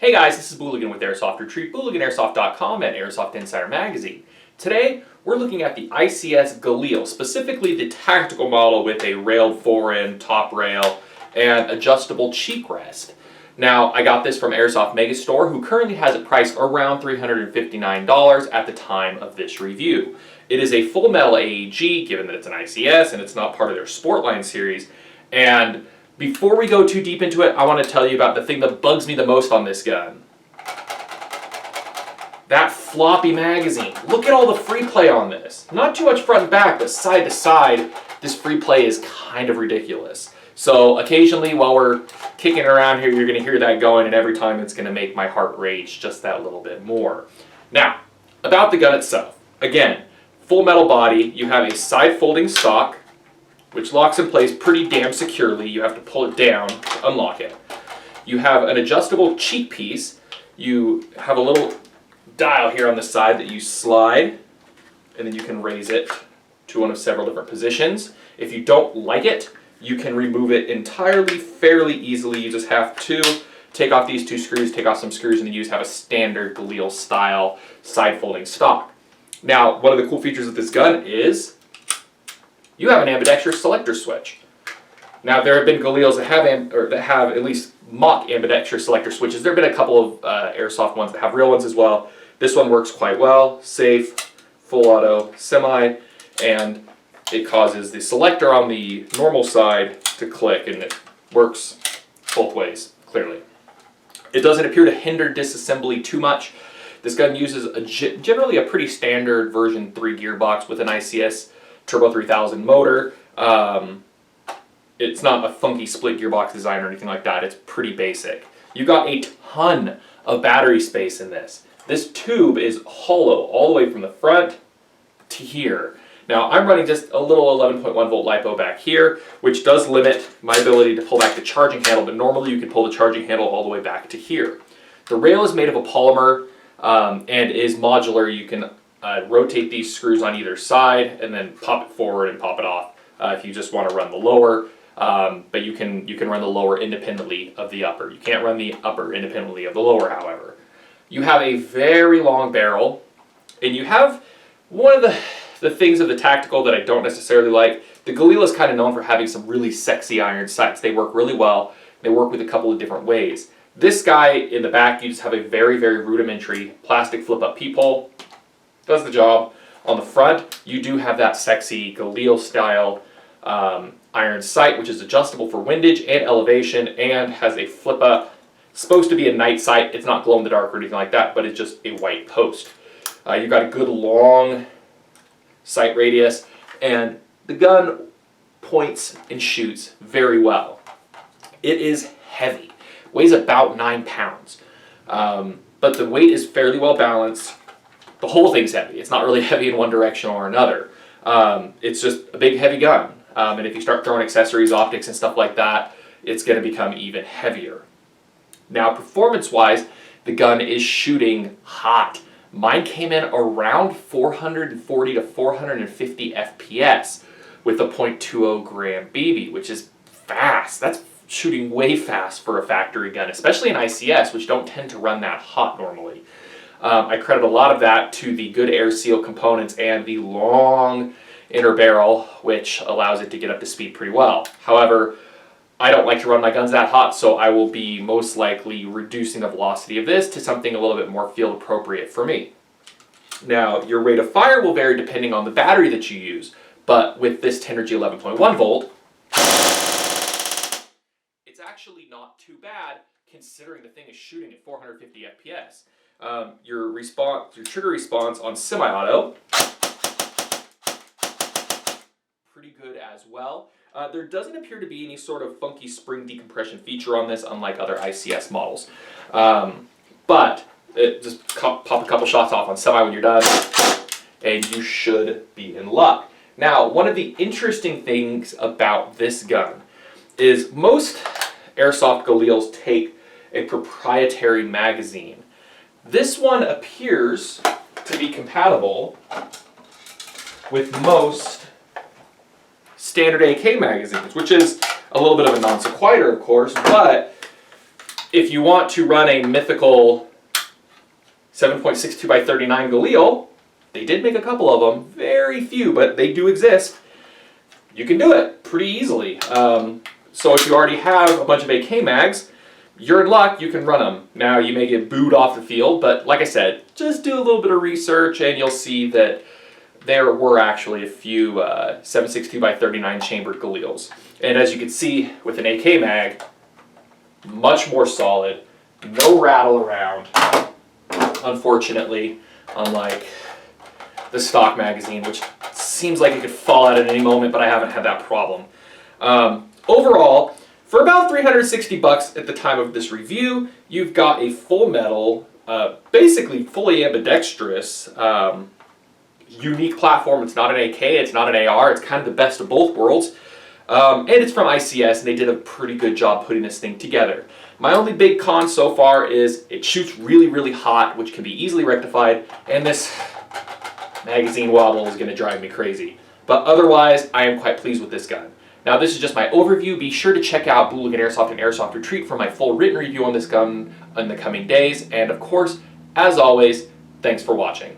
Hey guys, this is Booligan with Airsoft Retreat, BooliganAirsoft.com and Airsoft Insider Magazine. Today, we're looking at the ICS Galil, specifically the tactical model with a railed fore-end, top rail, and adjustable cheek rest. Now, I got this from Airsoft Megastore, who currently has it priced around $359 at the time of this review. It is a full metal AEG, given that it's an ICS and it's not part of their Sportline series. And before we go too deep into it, I want to tell you about the thing that bugs me the most on this gun. That floppy magazine. Look at all the free play on this. Not too much front and back, but side to side, this free play is kind of ridiculous. So occasionally while we're kicking around here, you're going to hear that going, and every time it's going to make my heart rage just that little bit more. Now, about the gun itself. Again, full metal body. You have a side folding stock, which locks in place pretty damn securely. You have to pull it down to unlock it. You have an adjustable cheek piece. You have a little dial here on the side that you slide, and then you can raise it to one of several different positions. If you don't like it, you can remove it entirely fairly easily. You just have to take off these two screws, take off some screws, and then you just have a standard Galil style side folding stock. Now, one of the cool features of this gun is you have an ambidextrous selector switch. Now, there have been Galils that have at least mock ambidextrous selector switches. There have been a couple of Airsoft ones that have real ones as well. This one works quite well, safe, full auto, semi, and it causes the selector on the normal side to click, and it works both ways, clearly. It doesn't appear to hinder disassembly too much. This gun uses generally a pretty standard version 3 gearbox with an ICS Turbo 3000 motor. It's not a funky split gearbox design or anything like that. It's pretty basic. You got a ton of battery space in this. This tube is hollow all the way from the front to here. Now, I'm running just a little 11.1 volt LiPo back here, which does limit my ability to pull back the charging handle, but normally you can pull the charging handle all the way back to here. The rail is made of a polymer and is modular. You can rotate these screws on either side and then pop it forward and pop it off if you just want to run the lower. But you can run the lower independently of the upper. You can't run the upper independently of the lower, however. You have a very long barrel, and you have one of the things of the tactical that I don't necessarily like. The Galil is kind of known for having some really sexy iron sights. They work really well. They work with a couple of different ways. This guy in the back, you just have a very, very rudimentary plastic flip-up peephole. Does the job. On the front, you do have that sexy Galil style iron sight, which is adjustable for windage and elevation and has a flip-up. Supposed to be a night sight. It's not glow-in-the-dark or anything like that, but it's just a white post. You've got a good long sight radius, and the gun points and shoots very well. It is heavy. Weighs about 9 pounds, but the weight is fairly well balanced. The whole thing's heavy. It's not really heavy in one direction or another. It's just a big heavy gun, and if you start throwing accessories, optics, and stuff like that, it's going to become even heavier. Now, performance-wise, the gun is shooting hot. Mine came in around 440 to 450 FPS with a .20 gram BB, which is fast. That's shooting way fast for a factory gun, especially an ICS, which don't tend to run that hot normally. I credit a lot of that to the good air seal components and the long inner barrel, which allows it to get up to speed pretty well. However, I don't like to run my guns that hot, so I will be most likely reducing the velocity of this to something a little bit more field appropriate for me. Now, your rate of fire will vary depending on the battery that you use, but with this Tenergy 11.1 volt, it's actually not too bad considering the thing is shooting at 450 FPS. Your trigger response on semi-auto, pretty good as well. There doesn't appear to be any sort of funky spring decompression feature on this, unlike other ICS models. But just pop a couple shots off on semi when you're done, and you should be in luck. Now, one of the interesting things about this gun is most Airsoft Galils take a proprietary magazine. This one appears to be compatible with most standard AK magazines, which is a little bit of a non sequitur, of course, but if you want to run a mythical 7.62 by 39 Galil, they did make a couple of them, very few, but they do exist. You can do it pretty easily. So if you already have a bunch of AK mags, you're in luck, you can run them. Now you may get booed off the field, but like I said, just do a little bit of research and you'll see that there were actually a few 7.62 by 39 chambered Galils. And as you can see with an AK mag, much more solid, no rattle around, unfortunately, unlike the stock magazine, which seems like it could fall out at any moment, but I haven't had that problem. Overall, for about 360 bucks at the time of this review, you've got a full metal, basically fully ambidextrous, unique platform. It's not an AK, it's not an AR, it's kind of the best of both worlds. And it's from ICS, and they did a pretty good job putting this thing together. My only big con so far is it shoots really, really hot, which can be easily rectified, and this magazine wobble is going to drive me crazy. But otherwise, I am quite pleased with this gun. Now, this is just my overview. Be sure to check out Booligan Airsoft and Airsoft Retreat for my full written review on this gun in the coming days. And of course, as always, thanks for watching.